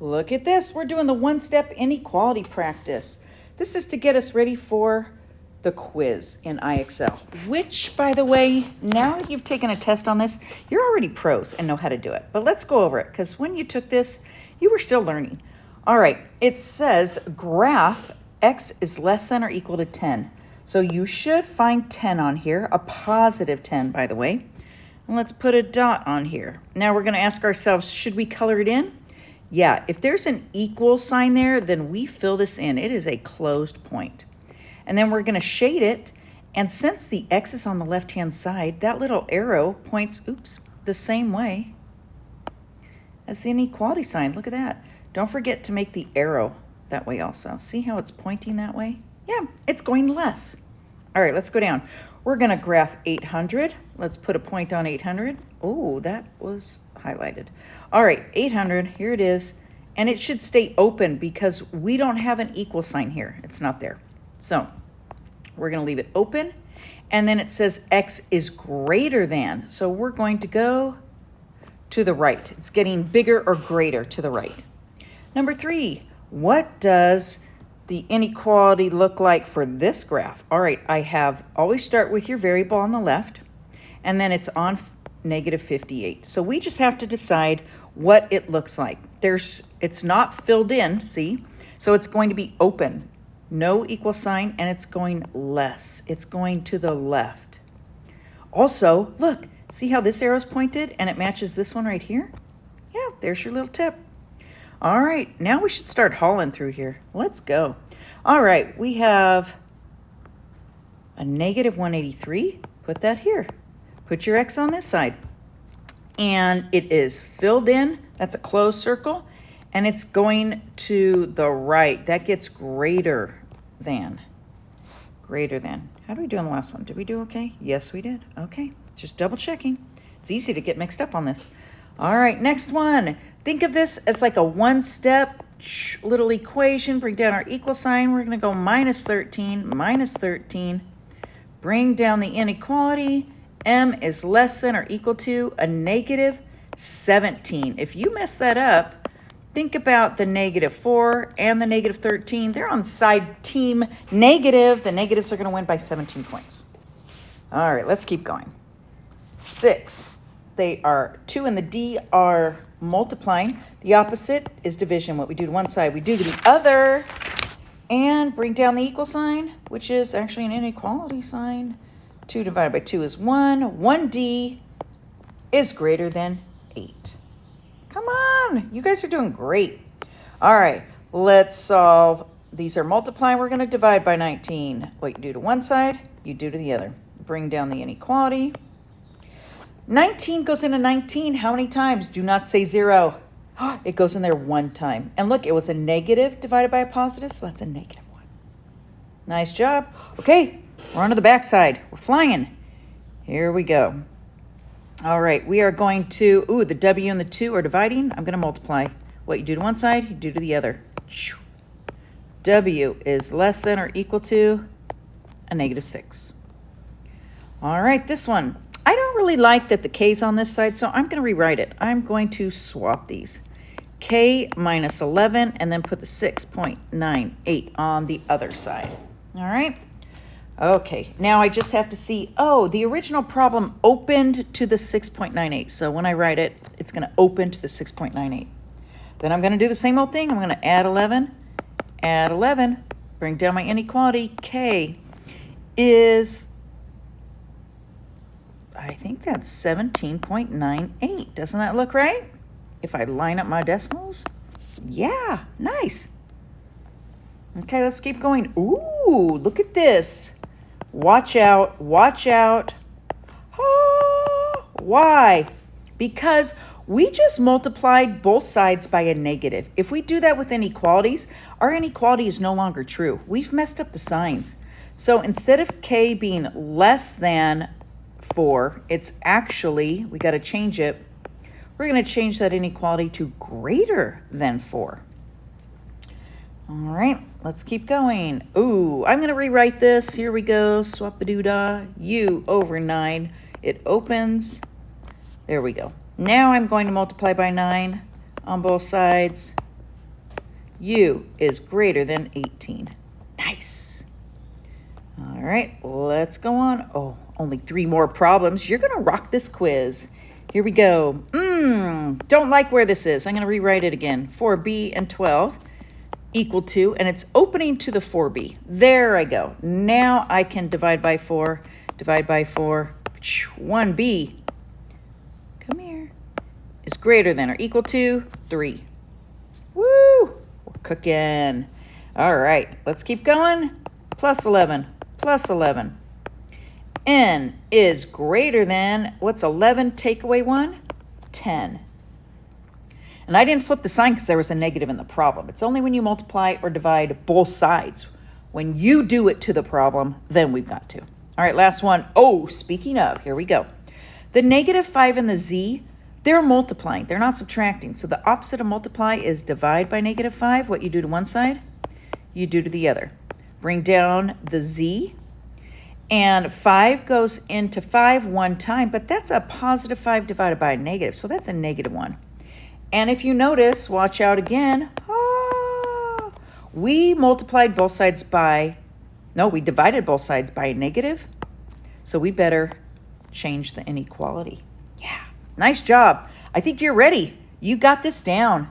Look at this. We're doing the one-step inequality practice. This is to get us ready for the quiz in IXL, which, by the way, now that you've taken a test on this, you're already pros and know how to do it. But let's go over it, because when you took this, you were still learning. All right, it says graph x is less than or equal to 10. So you should find 10 on here, a positive 10, by the way. And let's put a dot on here. Now we're going to ask ourselves, should we color it in? Yeah, if there's an equal sign there, then we fill this in. It is a closed point. And then we're going to shade it. And since the x is on the left-hand side, that little arrow points, the same way as the inequality sign. Look at that. Don't forget to make the arrow that way also. See how it's pointing that way? Yeah, it's going less. All right, let's go down. We're going to graph 800. Let's put a point on 800. Oh, that was highlighted. All right, 800, here it is. And it should stay open because we don't have an equal sign here. It's not there. So we're going to leave it open. And then it says x is greater than. So we're going to go to the right. It's getting bigger or greater to the right. Number 3, what does the inequality look like for this graph? All right, always start with your variable on the left, and then it's on negative 58. So we just have to decide what it looks like. It's not filled in, see? So it's going to be open, no equal sign, and it's going less. It's going to the left. Also, look, see how this arrow's pointed and it matches this one right here? Yeah, there's your little tip. All right, now we should start hauling through here. Let's go. All right, we have a negative 183. Put that here. Put your x on this side. And it is filled in. That's a closed circle. And it's going to the right. That gets greater than. Greater than. How did we do on the last one? Did we do okay? Yes, we did. Okay, just double checking. It's easy to get mixed up on this. All right, next one. Think of this as like a one-step little equation. Bring down our equal sign. We're going to go minus 13, minus 13. Bring down the inequality. M is less than or equal to a negative 17. If you mess that up, think about the negative 4 and the negative 13. They're on side team negative. The negatives are going to win by 17 points. All right, let's keep going. 6. They are 2 and the D are multiplying. The opposite is division. What we do to one side, we do to the other. And bring down the equal sign, which is actually an inequality sign. 2 divided by 2 is 1. 1D is greater than 8. Come on, you guys are doing great. All right, let's solve. These are multiplying. We're going to divide by 19. What you do to one side, you do to the other. Bring down the inequality. 19 goes into 19 how many times? Do not say 0. It goes in there 1 time. And look, it was a negative divided by a positive, so that's a negative 1. Nice job. Okay, we're on to the back side. We're flying. Here we go. All right, we are going to, the W and the 2 are dividing. I'm going to multiply. What you do to one side, you do to the other. W is less than or equal to a negative 6. All right, this one. I don't really like that the K's on this side, so I'm going to rewrite it. I'm going to swap these. K minus 11, and then put the 6.98 on the other side. All right? Okay, now I just have to see, the original problem opened to the 6.98. So when I write it, it's going to open to the 6.98. Then I'm going to do the same old thing. I'm going to add 11, bring down my inequality. K is, I think that's 17.98. Doesn't that look right? If I line up my decimals? Yeah, nice. Okay, let's keep going. Ooh, look at this. Watch out, watch out. Oh, why? Because we just multiplied both sides by a negative. If we do that with inequalities, our inequality is no longer true. We've messed up the signs. So instead of K being less than 4, it's actually, we got to change it. We're going to change that inequality to greater than 4. All right, let's keep going. Ooh, I'm going to rewrite this. Here we go. Swap-a-doo-dah. U over 9. It opens. There we go. Now I'm going to multiply by 9 on both sides. U is greater than 18. Nice. All right, let's go on. Oh, only 3 more problems. You're going to rock this quiz. Here we go. Don't like where this is. I'm going to rewrite it again. 4b and 12 equal to, and it's opening to the 4b. There I go. Now I can divide by 4. Divide by 4. 1b, come here, is greater than or equal to 3. Woo! We're cooking. All right, let's keep going. Plus 11, plus 11. N is greater than, what's 11 take away 1? 10. And I didn't flip the sign because there was a negative in the problem. It's only when you multiply or divide both sides. When you do it to the problem, then we've got to. All right, last one. Oh, speaking of, here we go. The negative 5 and the z, they're multiplying. They're not subtracting. So the opposite of multiply is divide by negative 5. What you do to one side, you do to the other. Bring down the z. And 5 goes into 5 one time, but that's a positive 5 divided by a negative. So that's a negative 1. And if you notice, watch out again. We multiplied both sides by, no, we divided both sides by a negative. So we better change the inequality. Yeah, nice job. I think you're ready. You got this down.